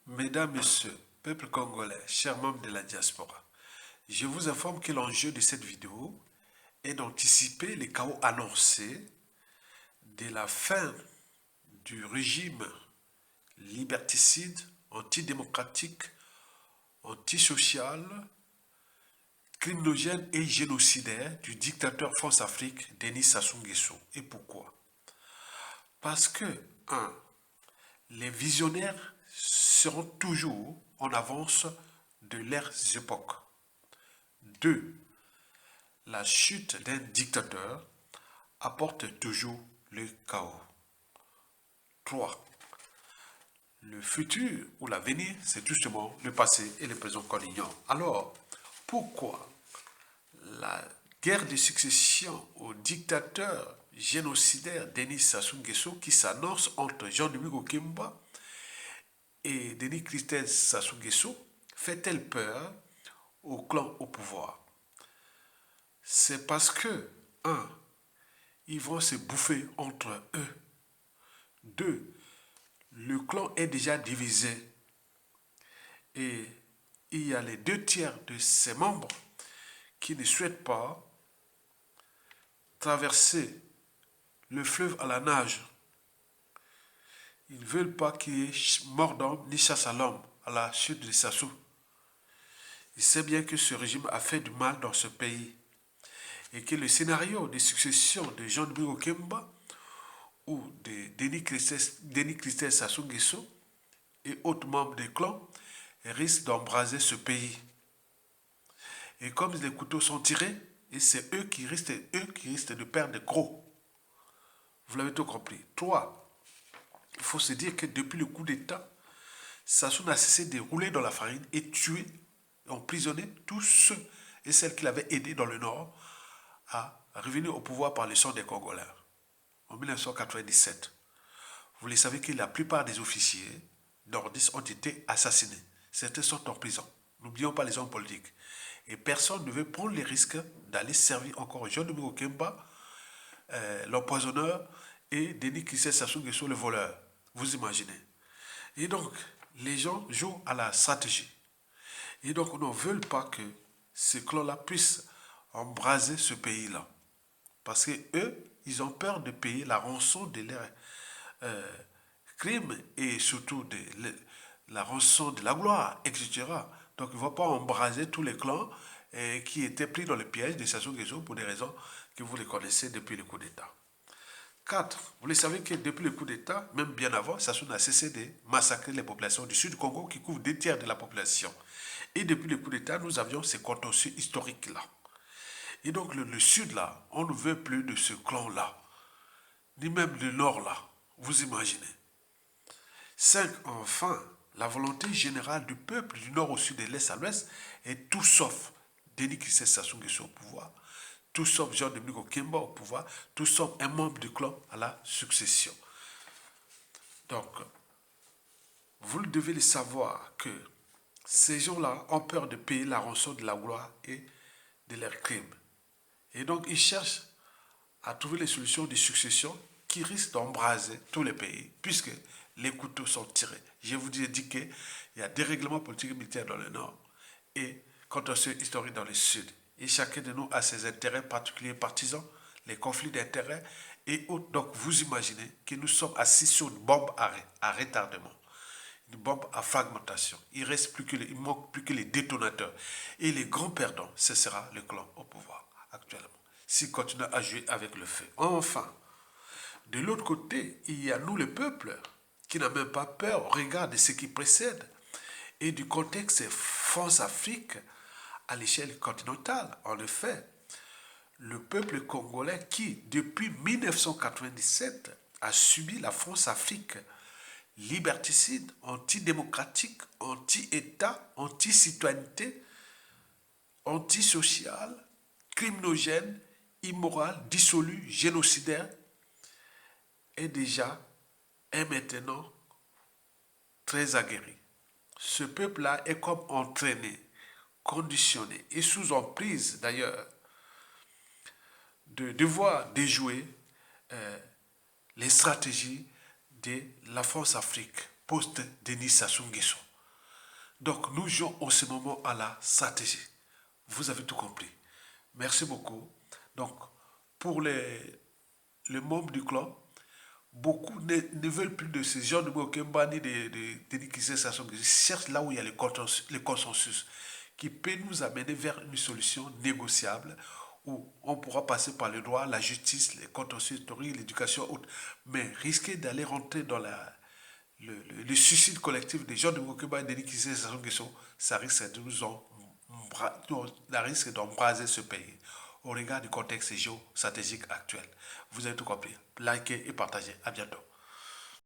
Mesdames, Messieurs, peuple congolais, chers membres de la diaspora, je vous informe que l'enjeu de cette vidéo est d'anticiper les chaos annoncés de la fin du régime liberticide, antidémocratique, antisocial, criminogène et génocidaire du dictateur France-Afrique Denis Sassou Nguesso. Et pourquoi? Parce que, un, les visionnaires seront toujours en avance de leurs époques. 2. La chute d'un dictateur apporte toujours le chaos. 3. Le futur ou l'avenir, c'est justement le passé et le présent qu'on ignore. Alors, pourquoi la guerre de succession au dictateur génocidaire Denis Sassou Nguesso qui s'annonce entre Jean-Dominique Okimba et Denis Christophe Sassou Nguesso fait-elle peur au clan au pouvoir? C'est parce que, un, ils vont se bouffer entre eux. 2. Le clan est déjà divisé et il y a les 2 tiers de ses membres qui ne souhaitent pas traverser le fleuve à la nage. Ils ne veulent pas qu'il y ait mort d'homme ni chasse à l'homme à la chute de Sassou. Il sait bien que ce régime a fait du mal dans ce pays et que le scénario de succession de Jean-Louis Okemba ou de Denis Christophe Sassou Nguesso et autres membres des clans risquent d'embraser ce pays. Et comme les couteaux sont tirés, et c'est eux qui risquent de perdre gros. Vous l'avez tout compris. 3. Il faut se dire que depuis le coup d'État, Sassou n'a cessé de rouler dans la farine et tuer et emprisonner tous ceux et celles qui l'avaient aidé dans le Nord à revenir au pouvoir par le sang des Congolais en 1997. Vous le savez que la plupart des officiers nordistes ont été assassinés. Certains sont en prison. N'oublions pas les hommes politiques. Et personne ne veut prendre les risques d'aller servir encore Jean-Dominique Okemba, l'empoisonneur, et Denis Christophe Sassou Nguesso, le voleur. Vous imaginez. Et donc, les gens jouent à la stratégie. Et donc, on ne veut pas que ces clans-là puissent embraser ce pays-là. Parce que eux, ils ont peur de payer la rançon de leurs crimes et surtout la rançon de la gloire, etc. Donc, il ne va pas embraser tous les clans qui étaient pris dans le piège de Sassou Nguesso pour des raisons que vous les connaissez depuis le coup d'État. 4. Vous le savez que depuis le coup d'État, même bien avant, Sassou n'a cessé de massacrer les populations du sud du Congo qui couvrent 2 tiers de la population. Et depuis le coup d'État, nous avions ces contentieux historiques-là. Et donc le sud-là, on ne veut plus de ce clan-là, ni même le nord-là. Vous imaginez. 5. Enfin, la volonté générale du peuple du nord au sud et de l'est à l'ouest est tout sauf Denis Christophe Sassou Nguesso au pouvoir, tout sauf Jean-Dominique Okemba au pouvoir, tout sauf un membre du clan à la succession. Donc, vous devez le savoir que ces gens-là ont peur de payer la rançon de la gloire et de leurs crimes. Et donc, ils cherchent à trouver les solutions de succession qui risquent d'embraser tous les pays, puisque les couteaux sont tirés. Je vous ai dit qu'il y a des règlements politiques et militaires dans le nord et contentieux historiques dans le sud. Et chacun de nous a ses intérêts particuliers partisans, les conflits d'intérêts et autres. Donc, vous imaginez que nous sommes assis sur une bombe à retardement, une bombe à fragmentation. Il manque plus que les détonateurs. Et les grands perdants, ce sera le clan au pouvoir actuellement, s'il continue à jouer avec le feu. Enfin, de l'autre côté, il y a nous, le peuple, qui n'a même pas peur au regard de ce qui précède et du contexte France-Afrique à l'échelle continentale. En effet, le peuple congolais qui, depuis 1997, a subi la France-Afrique liberticide, antidémocratique, anti-État, anti-citoyenneté, antisocial, criminogène, immoral, dissolu, génocidaire, est déjà et maintenant très aguerri. Ce peuple-là est comme entraîné, conditionné et sous emprise d'ailleurs de devoir déjouer les stratégies de la France-Afrique post-Denis Sassou Nguesso. Donc nous jouons en ce moment à la stratégie. Vous avez tout compris. Merci beaucoup. Donc, pour les membres du clan, beaucoup ne veulent plus de ces genres de Mokemba ni de Kisesation. Ils cherchent là où il y a les consensus qui peut nous amener vers une solution négociable où on pourra passer par le droit, la justice, les contentieux historiques, l'éducation haute. Mais risquer d'aller rentrer dans le suicide collectif des gens de Mokemba et de Kisesation, ça risque de ça risque d'embraser ce pays au regard du contexte géostratégique actuel. Vous avez tout compris. Likez et partagez. À bientôt.